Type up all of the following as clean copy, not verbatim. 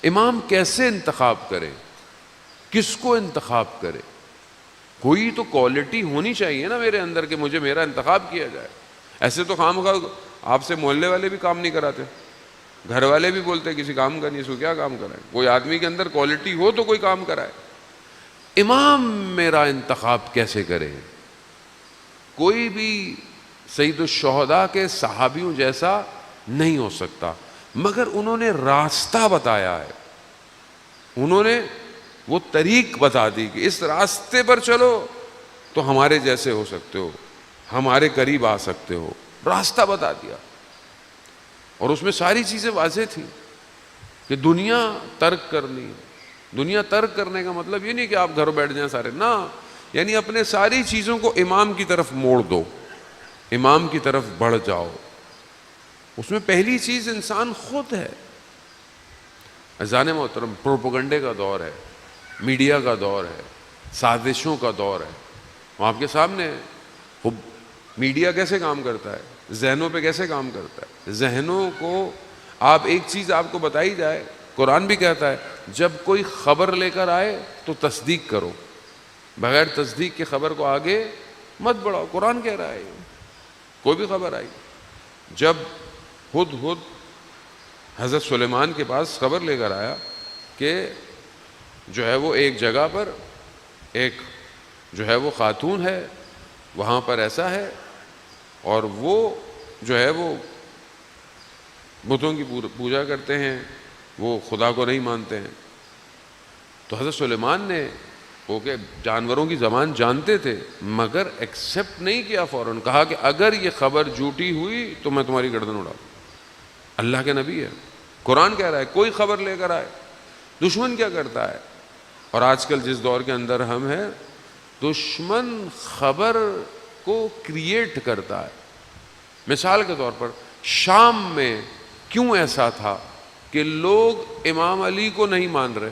امام کیسے انتخاب کرے، کس کو انتخاب کرے؟ کوئی تو کوالٹی ہونی چاہیے نا میرے اندر کہ مجھے میرا انتخاب کیا جائے۔ ایسے تو خواہ آپ سے محلے والے بھی کام نہیں کراتے، گھر والے بھی بولتے کسی کام کا نہیں، اس کو کیا کام کرائے؟ کوئی آدمی کے اندر کوالٹی ہو تو کوئی کام کرائے۔ امام میرا انتخاب کیسے کرے؟ کوئی بھی سید الشہداء کے صحابیوں جیسا نہیں ہو سکتا، مگر انہوں نے راستہ بتایا ہے، انہوں نے وہ طریق بتا دی کہ اس راستے پر چلو تو ہمارے جیسے ہو سکتے ہو، ہمارے قریب آ سکتے ہو، راستہ بتا دیا۔ اور اس میں ساری چیزیں واضح تھیں کہ دنیا ترک کرنی۔ دنیا ترک کرنے کا مطلب یہ نہیں کہ آپ گھر بیٹھ جائیں سارے، نہ، یعنی اپنے ساری چیزوں کو امام کی طرف موڑ دو، امام کی طرف بڑھ جاؤ۔ اس میں پہلی چیز انسان خود ہے۔ عزیزان محترم، پروپیگنڈے کا دور ہے، میڈیا کا دور ہے، سازشوں کا دور ہے، وہ آپ کے سامنے ہے۔ میڈیا کیسے کام کرتا ہے، ذہنوں پہ کیسے کام کرتا ہے؟ ذہنوں کو آپ ایک چیز آپ کو بتائی جائے، قرآن بھی کہتا ہے جب کوئی خبر لے کر آئے تو تصدیق کرو، بغیر تصدیق کے خبر کو آگے مت بڑھاؤ۔ قرآن کہہ رہا ہے کوئی بھی خبر آئی، جب ہدہد حضرت سلیمان کے پاس خبر لے کر آیا کہ جو ہے وہ ایک جگہ پر ایک جو ہے وہ خاتون ہے، وہاں پر ایسا ہے، اور وہ جو ہے وہ بتوں کی پوجا کرتے ہیں، وہ خدا کو نہیں مانتے ہیں۔ تو حضرت سلیمان نے وہ کہ جانوروں کی زبان جانتے تھے مگر ایکسیپٹ نہیں کیا، فوراً کہا کہ اگر یہ خبر جھوٹی ہوئی تو میں تمہاری گردن اڑاؤں۔ اللہ کے نبی ہے، قرآن کہہ رہا ہے کوئی خبر لے کر آئے۔ دشمن کیا کرتا ہے، اور آج کل جس دور کے اندر ہم ہیں، دشمن خبر کو کریٹ کرتا ہے۔ مثال کے طور پر شام میں کیوں ایسا تھا کہ لوگ امام علی کو نہیں مان رہے؟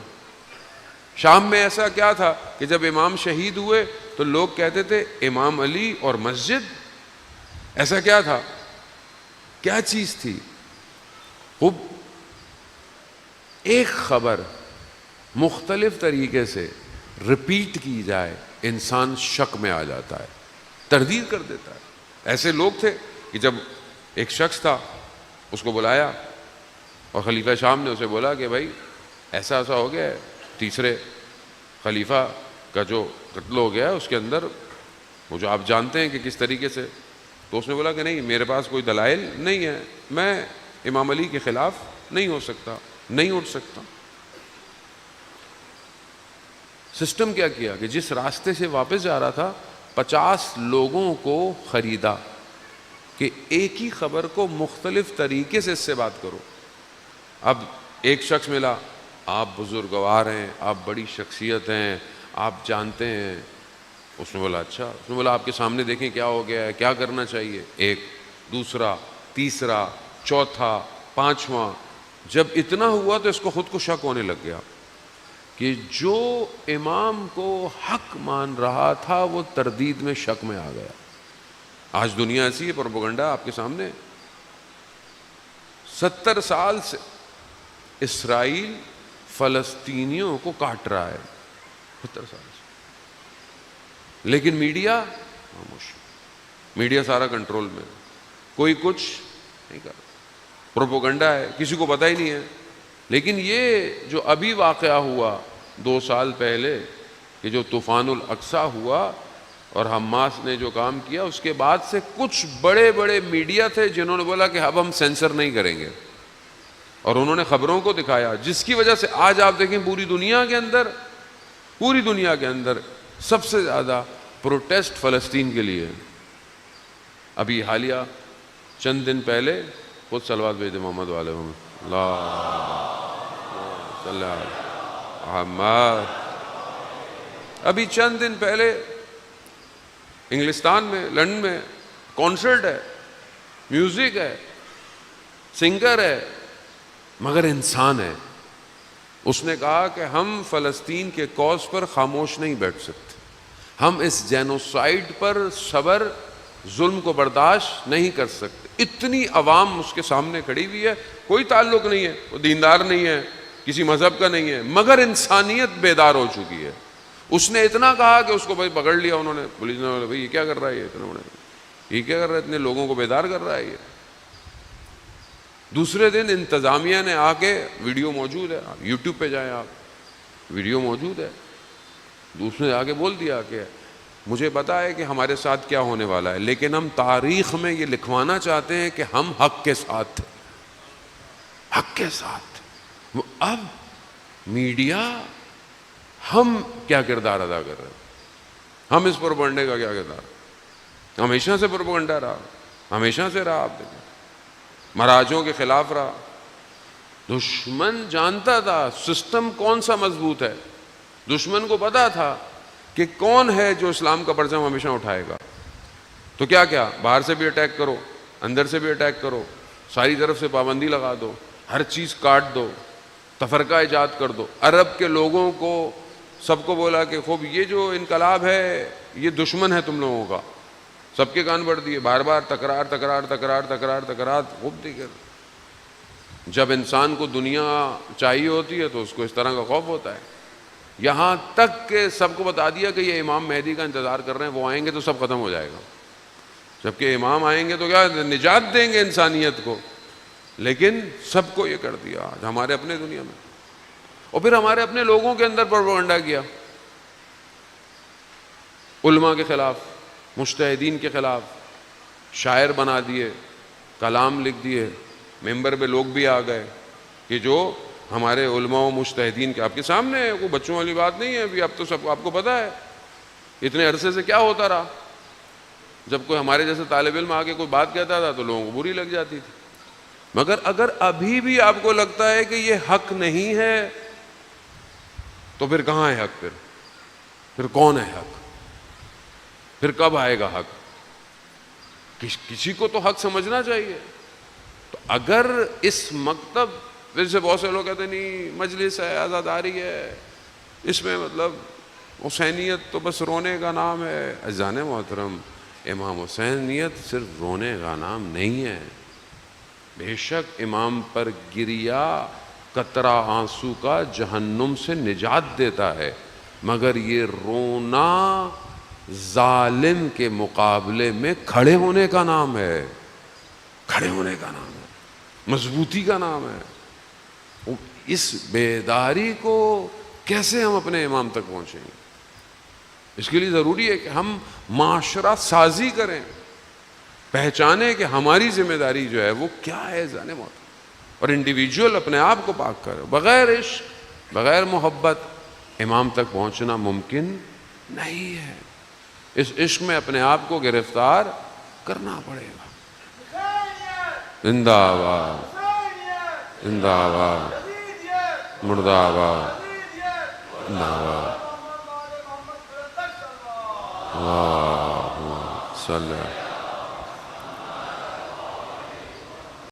شام میں ایسا کیا تھا کہ جب امام شہید ہوئے تو لوگ کہتے تھے امام علی اور مسجد؟ ایسا کیا تھا؟ کیا چیز تھی؟ خوب ایک خبر مختلف طریقے سے ریپیٹ کی جائے، انسان شک میں آ جاتا ہے، تردید کر دیتا ہے۔ ایسے لوگ تھے کہ جب ایک شخص تھا، اس کو بلایا اور خلیفہ شام نے اسے بولا کہ بھائی ایسا ایسا ہو گیا ہے، تیسرے خلیفہ کا جو قتل ہو گیا ہے اس کے اندر وہ جو آپ جانتے ہیں کہ کس طریقے سے۔ تو اس نے بولا کہ نہیں، میرے پاس کوئی دلائل نہیں ہے، میں امام علی کے خلاف نہیں ہو سکتا، نہیں اٹھ سکتا۔ سسٹم کیا کیا کہ جس راستے سے واپس جا رہا تھا 50 لوگوں کو خریدا کہ ایک ہی خبر کو مختلف طریقے سے اس سے بات کرو۔ اب ایک شخص ملا، آپ بزرگوار ہیں، آپ بڑی شخصیت ہیں، آپ جانتے ہیں۔ اس نے بولا اچھا، اس نے بولا آپ کے سامنے دیکھیں کیا ہو گیا ہے، کیا کرنا چاہیے؟ ایک، دوسرا، تیسرا، چوتھا، پانچواں۔ جب اتنا ہوا تو اس کو خود کو شک ہونے لگ گیا کہ جو امام کو حق مان رہا تھا وہ تردید میں شک میں آ گیا۔ آج دنیا ایسی ہے، پروپیگنڈا آپ کے سامنے۔ 70 سال سے اسرائیل فلسطینیوں کو کاٹ رہا ہے، 70 سال سے، لیکن میڈیا خاموش، میڈیا سارا کنٹرول میں، کوئی کچھ نہیں کر رہا، پروپیگنڈا ہے، کسی کو پتہ ہی نہیں ہے۔ لیکن یہ جو ابھی واقعہ ہوا 2 سال پہلے کہ جو طوفان الاقصی ہوا اور حماس نے جو کام کیا، اس کے بعد سے کچھ بڑے بڑے میڈیا تھے جنہوں نے بولا کہ اب ہم سینسر نہیں کریں گے، اور انہوں نے خبروں کو دکھایا، جس کی وجہ سے آج آپ دیکھیں پوری دنیا کے اندر سب سے زیادہ پروٹیسٹ فلسطین کے لیے۔ ابھی حالیہ چند دن پہلے خود صلوات بھیج دے محمد والے اللہ صلی اللہ محمد، ابھی چند دن پہلے انگلستان میں، لندن میں کانسرٹ ہے، میوزک ہے، سنگر ہے، مگر انسان ہے۔ اس نے کہا کہ ہم فلسطین کے کاز پر خاموش نہیں بیٹھ سکتے، ہم اس جینوسائیڈ پر صبر، ظلم کو برداشت نہیں کر سکتے۔ اتنی عوام اس کے سامنے کھڑی ہوئی ہے، کوئی تعلق نہیں ہے، وہ دیندار نہیں ہے، کسی مذہب کا نہیں ہے، مگر انسانیت بیدار ہو چکی ہے. اس نے اتنا کہا کہ اس کو بھائی پکڑ لیا انہوں نے، پولیس نے، بھائی یہ کیا کر رہا ہے، یہ کیا کر رہا ہے، اتنے لوگوں کو بیدار کر رہا ہے یہ. دوسرے دن انتظامیہ نے آ کے، ویڈیو موجود ہے، یوٹیوب پہ جائیں آپ، ویڈیو موجود ہے، دوسرے نے آ کے بول دیا کہ مجھے پتا ہے کہ ہمارے ساتھ کیا ہونے والا ہے، لیکن ہم تاریخ میں یہ لکھوانا چاہتے ہیں کہ ہم حق کے ساتھ تھے، حق کے ساتھ. اب میڈیا ہم کیا کردار ادا کر رہے ہیں؟ ہم اس پروپگنڈے کا کیا کردار؟ ہمیشہ سے پروپگنڈا رہا، ہمیشہ سے رہا. آپ دیکھیں مہاراجوں کے خلاف رہا. دشمن جانتا تھا سسٹم کون سا مضبوط ہے، دشمن کو پتا تھا کہ کون ہے جو اسلام کا پرچم ہمیشہ اٹھائے گا. تو کیا کیا، باہر سے بھی اٹیک کرو، اندر سے بھی اٹیک کرو، ساری طرف سے پابندی لگا دو، ہر چیز کاٹ دو، تفرقہ ایجاد کر دو. عرب کے لوگوں کو سب کو بولا کہ خوب یہ جو انقلاب ہے یہ دشمن ہے تم لوگوں کا، سب کے کان بڑھ دیے، بار بار تکرار تکرار تکرار تکرار تکرار. خوب دیکھے جب انسان کو دنیا چاہیے ہوتی ہے تو اس کو اس طرح کا خوف ہوتا ہے. یہاں تک کہ سب کو بتا دیا کہ یہ امام مہدی کا انتظار کر رہے ہیں، وہ آئیں گے تو سب ختم ہو جائے گا. جبکہ امام آئیں گے تو کیا نجات دیں گے انسانیت کو، لیکن سب کو یہ کر دیا آج ہمارے اپنے دنیا میں. اور پھر ہمارے اپنے لوگوں کے اندر پروپیگنڈا کیا، علماء کے خلاف، مجتہدین کے خلاف، شاعر بنا دیے، کلام لکھ دیے. ممبر پہ لوگ بھی آ گئے کہ جو ہمارے علماء و مجتہدین کے آپ کے سامنے ہے، کوئی بچوں والی بات نہیں ہے. ابھی اب تو سب آپ کو پتہ ہے اتنے عرصے سے کیا ہوتا رہا. جب کوئی ہمارے جیسے طالب علم آ کے کوئی بات کہتا تھا تو لوگوں کو بری لگ جاتی تھی. مگر اگر ابھی بھی آپ کو لگتا ہے کہ یہ حق نہیں ہے تو پھر کہاں ہے حق؟ پھر کون ہے حق؟ پھر کب آئے گا حق؟ کسی کو تو حق سمجھنا چاہیے. تو اگر اس مکتب، جیسے بہت سے لوگ کہتے ہیں نہیں مجلس ہے، آزاداری ہے، اس میں مطلب حسینیت تو بس رونے کا نام ہے. عزیزان محترم، امام حسینیت صرف رونے کا نام نہیں ہے. بے شک امام پر گریا قطرہ آنسو کا جہنم سے نجات دیتا ہے، مگر یہ رونا ظالم کے مقابلے میں کھڑے ہونے کا نام ہے، کھڑے ہونے کا نام ہے، مضبوطی کا نام ہے. اس بیداری کو کیسے ہم اپنے امام تک پہنچیں گے؟ اس کے لیے ضروری ہے کہ ہم معاشرہ سازی کریں، پہچانیں کہ ہماری ذمہ داری جو ہے وہ کیا ہے جانے موت، اور انڈیویجول اپنے آپ کو پاک کرے. بغیر عشق، بغیر محبت امام تک پہنچنا ممکن نہیں ہے. اس عشق میں اپنے آپ کو گرفتار کرنا پڑے گا. زندہ آباد، زندہ آباد، مردہ آباد، زندہ آباد. اللہم صلی